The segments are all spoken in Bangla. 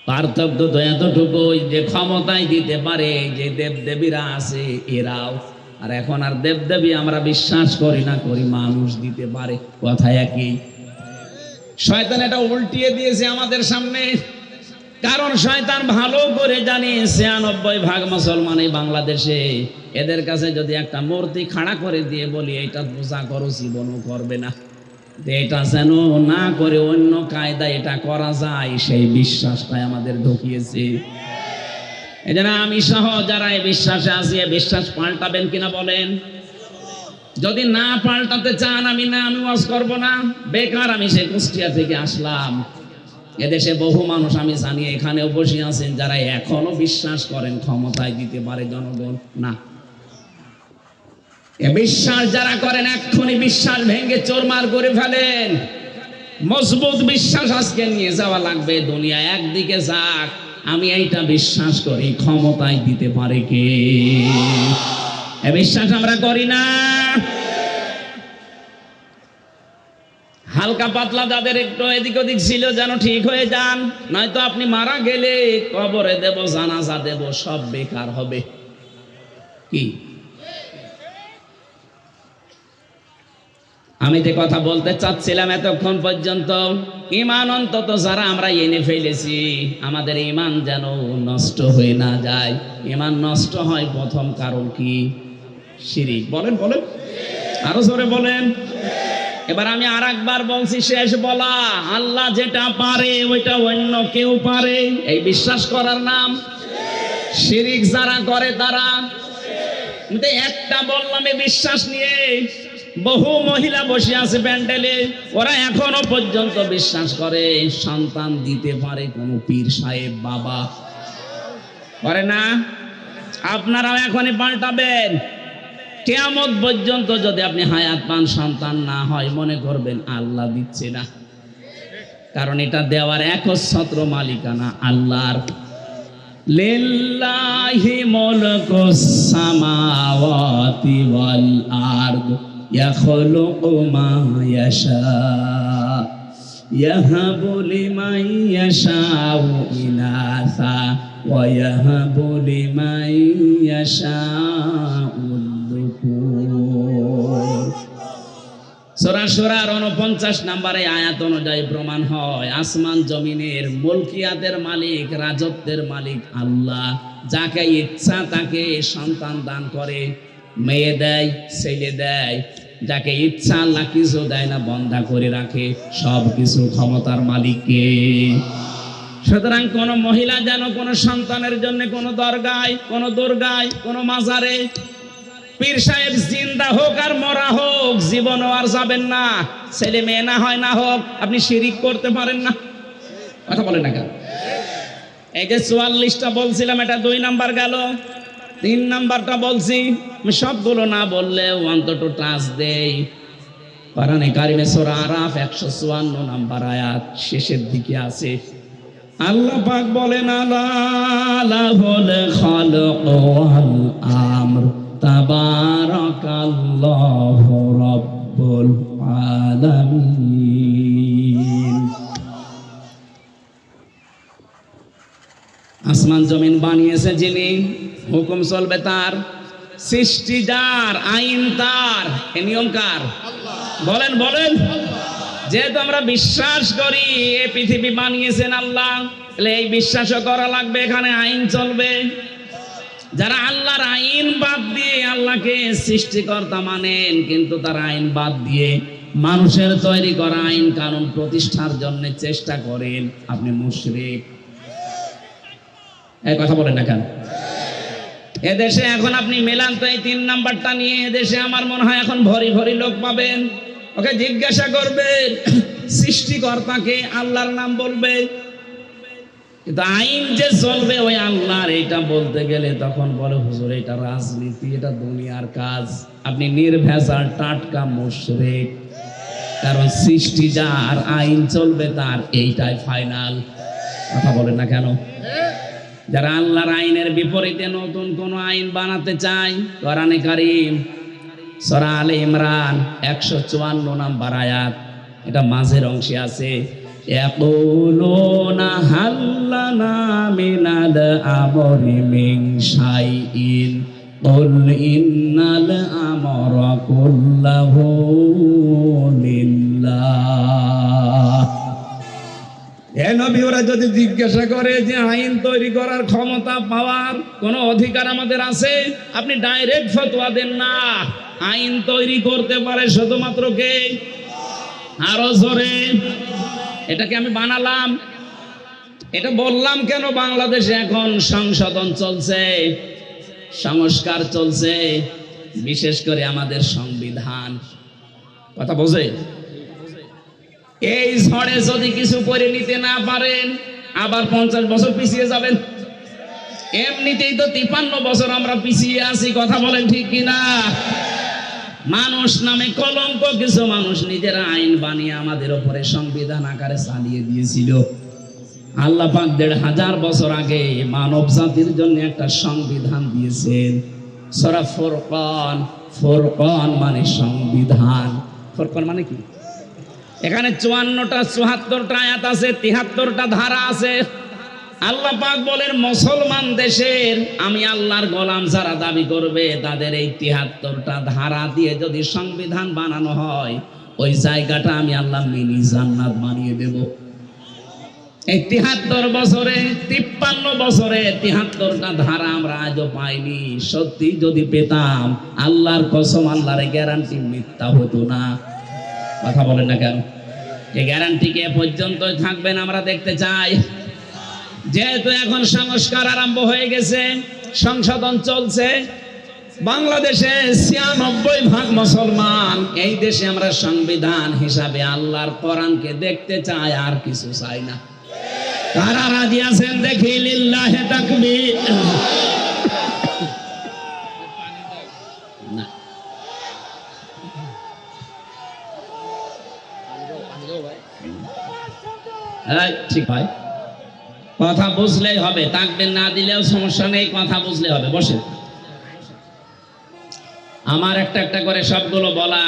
পার্থক্য তো এতটুকুই যে ক্ষমতায় দিতে পারে যে দেবদেবীরা আছে এরাও, আর এখন আর দেবদেবী আমরা বিশ্বাস করি না, করি মানুষ দিতে পারে, কথা একই। শয়তান এটা উল্টিয়ে দিয়েছে আমাদের সামনে, কারণ শয়তান ভালো করে জানে ৯৬% মুসলমান এই বাংলাদেশে, এদের কাছে যদি একটা মূর্তি খাড়া করে দিয়ে বলি এটা পূজা করো, জীবনও করবে না। এটা যেন না করে অন্য কায়দা এটা করা যায়, সেই বিশ্বাসটাই আমাদের ঢুকিয়েছে। এই জন্য আমি সহ যারা এই বিশ্বাসে আছি, বিশ্বাস পাল্টাবেন কিনা বলেন? যদি না পাল্টাতে চান আমি ওয়াজ করব না, বেকার আমি সেই কুষ্টিয়া থেকে আসলাম। এদেশে বহু মানুষ আমি জানি এখানেও বসে আছেন যারা এখনো বিশ্বাস করেন ক্ষমতায় দিতে পারে জনগণ। না, বিশ্বাস যারা করেন এক্ষুনি বিশ্বাস ভেঙে চোরমার করে ফেলেন। মজবুত বিশ্বাস আজকে নিয়ে যাওয়া লাগবে, দুনিয়া একদিকে যাক, আমি এইটা বিশ্বাস করি ক্ষমতায় দিতে পারে কে। এ বিশ্বাস আমরা করি না। হালকা পাতলা যাদের একটু এদিক ওদিক ছিল যেন ঠিক হয়ে যান, নয়তো আপনি মারা গেলে কবরে দেব, জানাজা দেব, সব বেকার হবে। কি আমি যে কথা বলতে চাচ্ছিলাম এতক্ষণ পর্যন্ত, ঈমান অন্তত যারা আমরা এনে ফেলেছি, আমাদের ঈমান যেন নষ্ট হয়ে না যায়। ঈমান নষ্ট হয় প্রথম কারণ কি? শিরক। বলেন বলেন, আরো জোরে বলেন। এবার আমি আরেকবার বলছি, শেষ বলা, আল্লাহ যেটা পারে ওইটা অন্য কেউ পারে, এই বিশ্বাস করার নাম শিরক। যারা করে তারা, একটা বললাম এই বিশ্বাস নিয়ে বহু মহিলা বসে আছে প্যান্ডেলে, ওরা এখনো পর্যন্ত বিশ্বাস করে সন্তান দিতে পারে কোন পীর সাহেব বাবা। করে না? আপনারাও এখনই পাল্টাবেন। কিয়ামত পর্যন্ত যদি আপনি হায়াত পান, সন্তান না হয়, মনে করবেন আল্লাহ দিচ্ছে না, কারণ এটা দেওয়ার একচ্ছত্র মালিকানা আল্লাহর। লিল্লাহি মুলকুস সামাওয়াতি ওয়াল আরদ ইয়াখলুকু মা ইয়াশা ইয়াহাবু লিমান ইয়াশাউ ইনাসা ওয়া ইয়াহাবু লিমান ইয়াশাউ সূরা সূরার ৪৯ নম্বরে আয়াত অনুযায়ী প্রমাণ হয় আসমান জমিনের মুলকিয়াতের মালিক, রাজত্বের মালিক আল্লাহ। যাকে ইচ্ছা তাকে সন্তান দান করে, মেয়ে দেয়, ছেলে দেয়। যাকে ইচ্ছা আল্লাহ কিছু দেয় না, বন্ধা করে রাখে। সব কিছু ক্ষমতার মালিককে। সুতরাং কোন মহিলা যেন কোন সন্তানের জন্য কোন দরগায়, কোন দুর্গায়, কোন মাজারে পীর সাহেব জিন্দা হোক আর মরা হোক, জীবনও আর যাবেন না। ছেলে মেয়ে না হয় না হোক, আপনি শিরিক করতে পারেন না। কথা বলেন না কেন? এই যে ৪৪টা বলছিলাম, এটা ২ নাম্বার গেল। ৩ নাম্বারটা বলছি, আমি সবগুলো না বললেও অন্তত টাচ দেই। কোরআনে কারিমে সূরা আরাফ ১৫৪ নাম্বার আয়াত শেষের দিকে আছে। আল্লাহ পাক বলেন, আলা লাহুল খালকু ওয়াল আমর তাবারাকাল্লাহু রাব্বুল আলামিন। আসমান জমিন বানিয়েছে যিনি, হুকুম চলবে তার, সৃষ্টি যার, আইন তার, এ নিয়ম কার? বলেন বলেন। যেহেতু আমরা বিশ্বাস করি এই পৃথিবী বানিয়েছেন আল্লাহ, তাহলে এই বিশ্বাসও করা লাগবে এখানে আইন চলবে। যারা আল্লাহর আইন বাদ দিয়ে আল্লাহকে সৃষ্টিকর্তা মানেন, কিন্তু তার আইন বাদ দিয়ে মানুষের তৈরি করা আইন কানুন প্রতিষ্ঠার জন্য চেষ্টা করেন, আপনি মুশরিক। এই কথা বলেন না কেন? এদেশে এখন আপনি মেলান তো এই ৩ নাম্বারটা নিয়ে, এদেশে আমার মনে হয় এখন ভরি ভরি লোক পাবেন। ওকে জিজ্ঞাসা করবেন সৃষ্টিকর্তাকে, আল্লাহর নাম বলবে, কিন্তু আইন যে চলবে ওই আল্লাহর, এটা বলতে গেলে তখন বলে হুজুর এটা রাজনীতি, এটা দুনিয়ার কাজ। আপনি নির্ভেজাল টাটকা মুশরিক, কারণ সৃষ্টি যার, আইন চলবে তার, এইটাই ফাইনাল। কথা বলেন না কেন? যারা আল্লাহর আইনের বিপরীতে নতুন কোন আইন বানাতে চায়, কোরআনে কারীম সূরা আলে ইমরান ১৫৪ নাম্বার আয়াত, এটা মাঝের অংশে আছে, ইয়াকুলুনা হাল্লানা মিনাল আমরি মিন শাইইন কুল ইন্নাল আমরা কুল্লাহু লিল্লাহ। এ নবী, ওরা যদি জিজ্ঞাসা করে যে আইন তৈরি করার ক্ষমতা পাওয়ার কোনো অধিকার আমাদের আছে, আপনি ডাইরেক্ট ফতোয়া দেন না। আইন তৈরি করতে পারে শুধুমাত্র কে? আরো জোরে। এটাকে আমি বানালাম, এটা বললাম কেন? বাংলাদেশে এখন সংশোধন চলছে, সংস্কার চলছে, বিশেষ করে আমাদের সংবিধান। কথা বোঝে? এই ঝড়ে যদি কিছু করে নিতে না পারেন, আবার 50 বছর পিছিয়ে যাবেন। এমনিতেই তো 53 বছর আমরা পিছিয়ে আছি। কথা বলেন ঠিক কিনা? মানুষ নামে কলঙ্ক কিছু মানুষ নিজেরা আইন বানিয়ে আমাদের উপরে সংবিধান আকারে চালিয়ে দিয়েছিল। আল্লাহ পাক 1500 বছর আগে মানব জাতির জন্য একটা সংবিধান দিয়েছেন। সূরা ফুরকান, ফুরকান মানে সংবিধান। ফুরকান মানে কি? এখানে 54টা 74টা আয়াত আছে, 73টা ধারা আছে। আল্লাহ পাক বলেন মুসলমান দেশের আমি আল্লাহর গোলাম যারা দাবি করবে তাদের এই 73টা ধারা দিয়ে যদি সংবিধান বানানো হয়, ওই জায়গাটা আমি আল্লাহ মিনি জান্নাত বানিয়ে দেব। এই 73 বছরে 53 বছরে 73টা ধারা আমরা আজও পাইনি। সত্যি যদি পেতাম, আল্লাহর কসম, আল্লাহর গ্যারান্টি মিথ্যা হতো না। কথা বলেন না কেন? এই গ্যারান্টি কে পর্যন্ত থাকবেন আমরা দেখতে চাই। যেহেতু এখন সংস্কার আরম্ভ হয়ে গেছে, সংশোধন চলছে, বাংলাদেশে 96% মুসলমান। এই দেশে আমরা সংবিধান হিসাবে আল্লাহর কোরআনকে দেখতে চাই, আর কিছু চাই না। কারা রাজি আছেন দেখি? লিল্লাহি তাকবীর। না, ঠিক ভাই, কথা বুঝলেই হবে, তাকবীর না দিলেও সমস্যা নেই, কথা বুঝলে হবে। বসে আমার একটা একটা করে সবগুলো বলা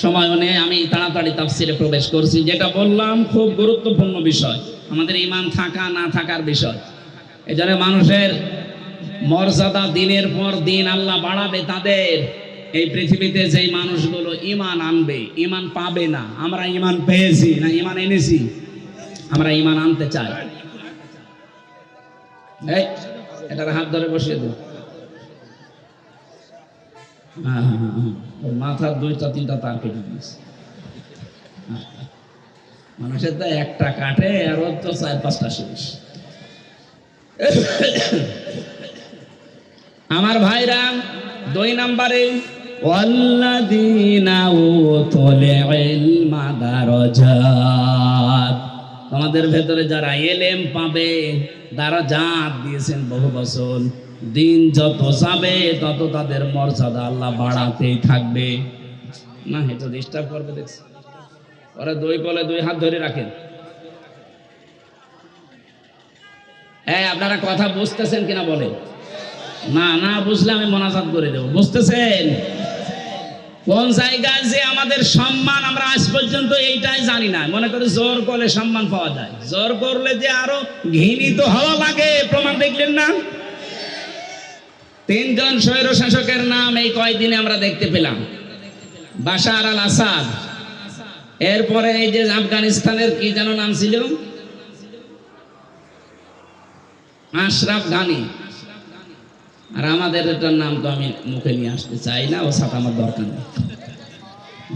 সময় নেই, আমি তাড়াতাড়ি তাফসিরে প্রবেশ করছি। যেটা বললাম খুব গুরুত্বপূর্ণ বিষয়, আমাদের ঈমান থাকা না থাকার বিষয়। এজন্য মানুষের মর্যাদা দিনের পর দিন আল্লাহ বাড়াবে তাদের। এই পৃথিবীতে যেই মানুষগুলো ঈমান আনবে, ঈমান পাবে না। আমরা ঈমান পেয়েছি না ঈমান এনেছি? আমরা ঈমান আনতে চাই। এই এটার হাত ধরে বসিয়ে দেব। মাথার 2-3টা তার কেটে দিয়েছে। মানুষের তো একটা কাটে, আর ওর তো 4-5টা শেষ। আমার ভাইরা, 2 নম্বরে ওয়াল্লাযীনা উতুল ইলমা দারাজাত। আমাদের ভেতরে যারা এলেম পাবে, দারাজাত দিয়েছেন বহু বছর। দিন যত যাবে তত তাদের মর্যাদা আল্লাহ বাড়াতেই থাকবে। না, এটা ডিস্টার্ব করবে দেখছি। ওরা 2 কলে 2 হাত ধরে রাখেন। আপনারা কথা বুঝতেছেন কিনা বলেন? না, না বুঝলে আমি মোনাজাত করে দেব। বুঝতেছেন? কোন জায়গায় যে আমাদের সম্মান আমরা আজ পর্যন্ত এইটাই জানি না। মনে করে জোর করলে সম্মান পাওয়া যায়, জোর করলে যে আরো ঘৃণিত হওয়া লাগে। প্রমাণ দেখলেন না? 3 জন স্বৈর শাসকের নাম এই কয়েকদিনে আমরা দেখতে পেলাম। বাশার আল আসাদ, এরপরে এই যে আফগানিস্তানের কি যেন নাম ছিল, আশরাফ গানি, আর আমাদের এটার নাম তো আমি মুখে নিয়ে আসতে চাই না, ও সাথে আমার দরকার নেই।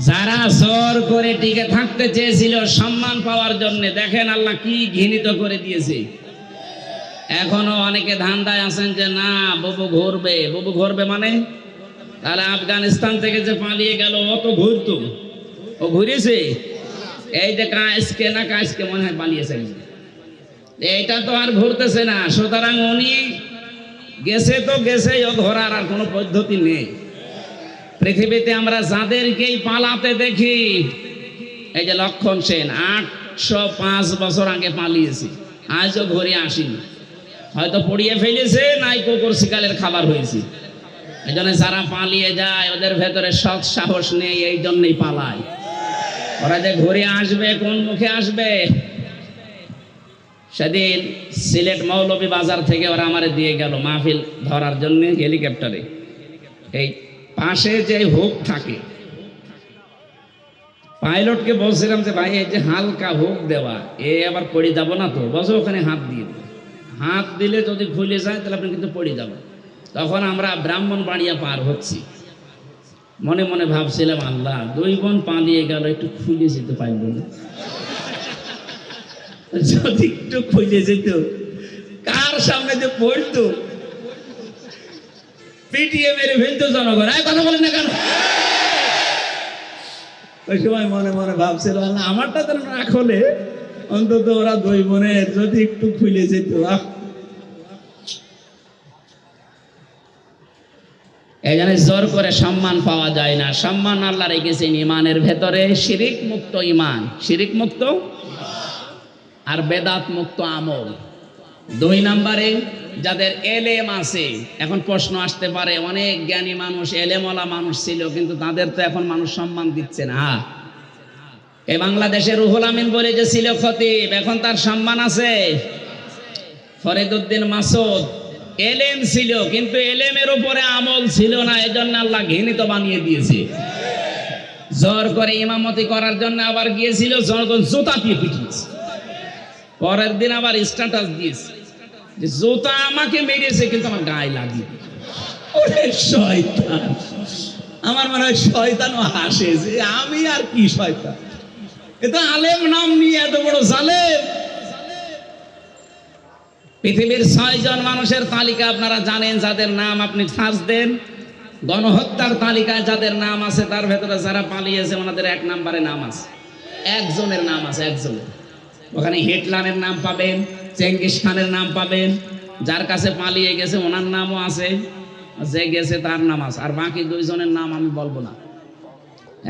যারা জোর করে টিকে থাকতে চেয়েছিল সম্মান পাওয়ার জন্য, দেখেন আল্লাহ কি ঘৃণিত করে দিয়েছে। এখনো অনেকে ধান্দায় আছেন যে না বুবু ঘুরবে। বুবু ঘুরবে মানে? তাহলে আফগানিস্তান থেকে যে পালিয়ে গেল ও তো ঘুরতো, ও ঘুরেছে। এই যে কাজকে না কাজকে মনে হয় পালিয়েছে, এইটা তো আর ঘুরতেছে না। সুতরাং উনি গেছে তো গেছে, ও ঘোরার আর কোনো পদ্ধতি নেই। পৃথিবীতে আমরা যাদেরকেই পালাতে দেখি, এই যে লক্ষণ সেন 805 বছর আগে পালিয়েছে, আজও ঘুরে আসেনি। হয়তো পড়িয়ে ফেলেছে, নাই কুকুর শিকালের খাবার হয়েছে। এই জন্য যারা পালিয়ে যায় ওদের ভেতরে সৎ সাহস নেই, এই জন্যই পালায়। ওরা যে ঘুরে আসবে কোন মুখে আসবে? সেদিন সিলেট মৌলভী বাজার থেকে ওরা আমারে দিয়ে গেল মাহফিল ধরার জন্য হেলিকপ্টারে। এই পাশে যে হুক থাকে, পাইলটকে বলছিলাম যে ভাই এই যে হালকা হুক দেওয়া, এ আবার পড়ে যাব না তো? বলছে ওখানে হাত দিয়ে দিন, হাত দিলে যদি খুলে যায় তাহলে আপনি কিন্তু পড়ে যাবেন। তখন আমরা ব্রাহ্মণবাড়িয়া পার হচ্ছি, মনে মনে ভাবছিলাম আল্লাহ, 2 বোন পালিয়ে গেল, একটু খুলে যেতে পারবো না? যদি একটু খুলে যেত, কার সামনে যে পড়তো, পিটিয়ে মেরে ফেলতো জনগণ। কথা বলেন না কেন? ওই সময় মনে মনে ভাবছিলাম আল্লাহ, আমারটা তো না খোলে, অন্তত ওরা 2 বোনের যদি একটু খুলে যেত। এই জন্য জোর করে সম্মান পাওয়া যায় না। সম্মান আল্লাহ রেখেছেন ইমানের ভেতরে, শিরিক মুক্ত ইমান, শিরিক মুক্ত আর বেদাত মুক্ত আমল। 2 নম্বরে যাদের এলেম আছে। এখন প্রশ্ন আসতে পারে, অনেক জ্ঞানী মানুষ, এলেমওয়ালা মানুষ ছিল, কিন্তু তাদের তো এখন মানুষ সম্মান দিচ্ছে না। এই বাংলাদেশের রুহুল আমিন বলে যে ছিল খতিব, এখন তার সম্মান আছে? ফরিদউদ্দিন মাসুদ এলেম ছিল, কিন্তু এলেমের উপরে আমল ছিল না, এজন্য আল্লাহ ঘৃণিত বানিয়ে দিয়েছে। জোর করে ইমামতি করার জন্য আবার গিয়েছিল, জনগণ জুতা দিয়ে পিটিয়েছে। পরের দিন আবার স্ট্যাটাস দিয়েছে যে জুতা আমাকে মেরেছে কিন্তু আমার গায়ে লাগিয়ে। ওরে শয়তান! আমার মনে হয় শয়তানও হাসে যে আমি আর কি শয়তান, এটা আলেম নাম নিয়ে এত বড় জালেম। পৃথিবীর 6 জন মানুষের তালিকা আপনারা জানেন, যাদের নাম আপনি সার্চ দেন, গণহত্যার তালিকায় যাদের নাম আছে তার ভেতরে যারা পালিয়েছে ওনাদের 1 নম্বরে নাম আছে। একজনের নাম আছে, একজনের। ওখানে হিটলারের নাম পাবেন, চেঙ্গিস খানের নাম পাবেন, যার কাছে পালিয়ে গেছে ওনার নামও আছে, যে গেছে তার নাম আছে, আর বাকি 2 জনের নাম আমি বলবো না।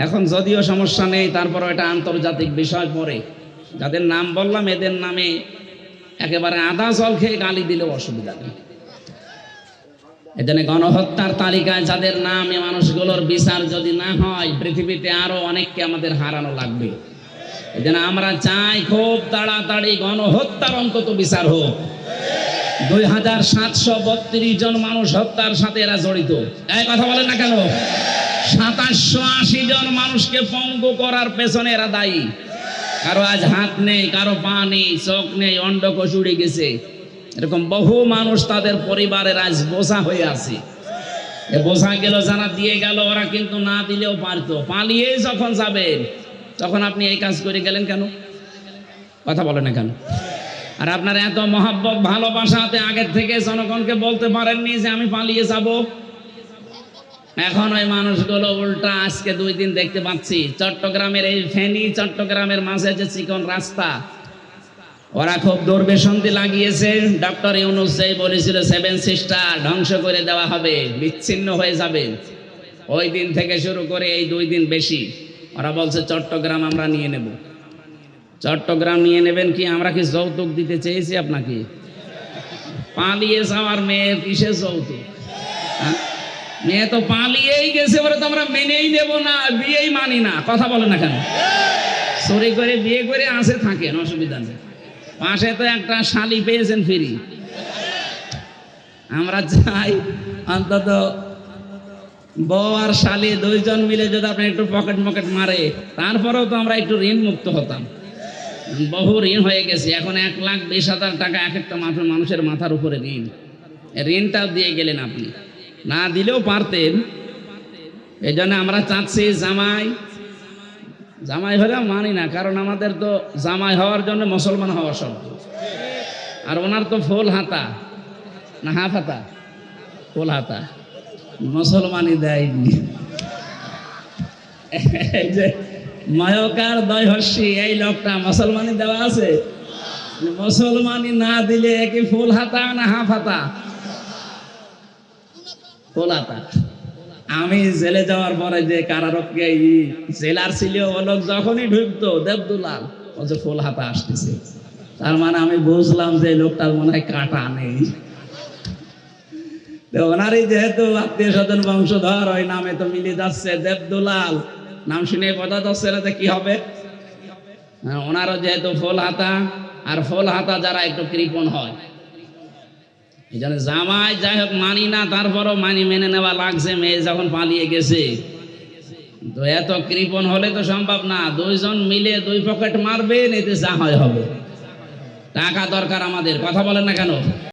এখন যদিও সমস্যা নেই, তারপর এটা আন্তর্জাতিক বিষয় পড়ে। যাদের নাম বললাম এদের নামে একেবারে আদা জল খেয়ে গালি দিলেও অসুবিধা নেই। এজন্য গণহত্যার তালিকায় যাদের নাম, এই মানুষগুলোর বিচার যদি না হয়, পৃথিবীতে আরো অনেককে আমাদের হারানো লাগবে। এজন্য আমরা চাই খুব তাড়াতাড়ি গণহত্যার অন্তত বিচার হোক। 2732 জন মানুষ হত্যার সাথে এরা জড়িত। এই কথা বলেন না কেন? 2780 জন মানুষকে পঙ্গু করার পেছনে এরা দায়ী। কারো আজ হাত নেই, কারো পা নেই, চোখ নেই, অন্ডকোষ উড়ে গেছে। এরকম বহু মানুষ তাদের পরিবারের আজ বোঝা হয়ে আছে। এ বোঝা গেল যারা দিয়ে গেল, ওরা কিন্তু না দিলেও পারতো। পালিয়ে যখন যাবেন তখন আপনি এই কাজ করে গেলেন কেন? কথা বলেন না কেন? আর আপনার এত মহাব্বত ভালোবাসাতে আগের থেকে জনগণকে বলতে পারেননি যে আমি পালিয়ে যাব। এখন ওই মানুষগুলো উল্টা আজকে 2 দিন দেখতে পাচ্ছি, চট্টগ্রামের এই ফেনী চট্টগ্রামের মাঝে যে চিকন রাস্তা, ওরা খুব দুর্বেশন্তি লাগিয়েছে। ডক্টর ইউনূস যেই বলেছিল 7 সিস্টার ধ্বংস করে দেওয়া হবে, বিচ্ছিন্ন হয়ে যাবে, ওই দিন থেকে শুরু করে এই 2 দিন বেশি ওরা বলছে চট্টগ্রাম আমরা নিয়ে নেব। চট্টগ্রাম নিয়ে নেবেন কি? আমরা কি যৌতুক দিতে চেয়েছি আপনাকে? পালিয়ে যাওয়ার মেয়ের কিসের যৌতুক? মেয়ে তো পালিয়েই গেছে, বলে তো আমরা মেনেই নেব না, বিয়েই মানি না। কথা বলে না কেন? চুরি করে বিয়ে করে আসে থাকেন, অসুবিধা নেই। পাশে তো একটা শালি পেয়েছেন ফ্রি। আমরা চাই অন্তত বউ আর শালি 2 জন মিলে যদি আপনি একটু পকেট মারে, তারপরেও তো আমরা একটু ঋণ মুক্ত হতাম। বহু ঋণ হয়ে গেছে, এখন 1,20,000 টাকা এক একটা মানুষের মাথার উপরে ঋণ। ঋণটা দিয়ে গেলেন আপনি, না দিলেও পারতেন। এই জন্য আমরা চাচ্ছি জামাই হলে মানি না, কারণ আমাদের তো জামাই হওয়ার জন্য মুসলমান হওয়া শর্ত। আর ওনার তো ফুল হাতা না হাফ হাতা? ফুল হাতা, মুসলমানই দেয়নি। এই যে মায়কার দয়হর্ষি এই লোকটা মুসলমানই দেওয়া আছে? মুসলমানই না দিলে কি ফুল হাতা না হাফ হাতা? ফুল হাতা। আমি জেলে যাওয়ার পরে যে কারারক্ষে জেলার ছিল, ও লোক যখনই ঢুকতো দেবদুলাল ও যে ফুল হাতা আসতেছে, তার মানে আমি বুঝলাম যে লোকটার মনে হয় কাঁটা নেই। ওনারই যেহেতু আত্মীয় স্বজন বংশধর, ওই নামে তো মিলে যাচ্ছে দেবদুলাল, নাম শুনে বোঝা যাচ্ছে না যে কি হবে। ওনারও যেহেতু ফুল হাতা, আর ফল হাতা যারা একটু কৃপণ হয়। এই জন্য জামাই যাই হোক মানি না, তারপরও মেনে নেওয়া লাগছে, মেয়ে যখন পালিয়ে গেছে। তো এত কৃপণ হলে তো সম্ভব না, দুইজন মিলে 2 পকেট মারবে, এতে যা হয় হবে। টাকা দরকার আমাদের, কথা বলেন না কেন?